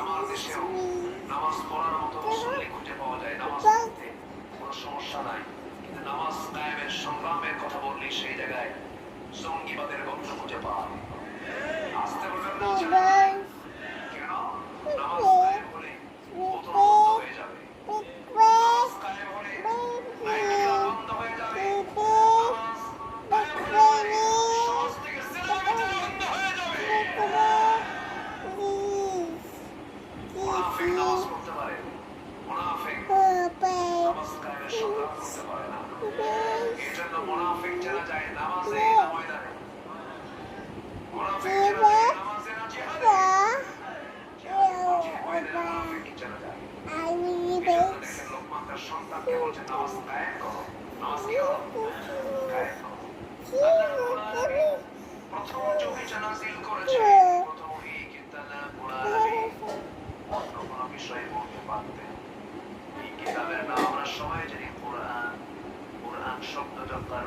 আমার দেশেও নামাজ পড়ার মতো মুসল্লি খুঁজে পাওয়া যায়, নামাজ পড়তে কোনো সমস্যা নাই, কিন্তু নামাজ কায়েমের সংগ্রামের কথা বললেই সেই জায়গায় জঙ্গিবাদের গন্ধ খুঁজে পাওয়া যায়। আসতে বলবেন না কেন? নামাজ কায়েম হলে বোতল বন্ধ হয়ে যাবে, নামাজ কায়েম হলে নাইট ক্লাব বন্ধ হয়ে যাবে, নামাজ কায়েম হলে সমাজ থেকে জেনারেটর বন্ধ হয়ে যাবে। মুনাফিক নামাজ পড়তে পারে, মুনাফিক নামাজ কায়েমের সংগ্রাম করতে পারে না। এই জন্য মুনাফিক চেনা যায় নামাজে না ময়দানে, মুনাফিক চেনা যায় নামাজে না জিহাদে, ময়দানে মুনাফিক চেনা যায়। দেখেন লোকমান তার সন্তানকে বলছে নামাজ কায়েম করো, নামাজ কি করো? কায়েম করো। আল্লাহ রাব্বুল আলামিন প্রথম যে ওহীটা নাযিল করেছে, প্রথম ওহী কিন্তু আল্লাহ রাব্বুল আলামিন অন্য কোনো বিষয়ে বলতে পারতেন। এই কিতাবের নাম আমরা সবাই জানি কোরআন। কোরআন শব্দটা তার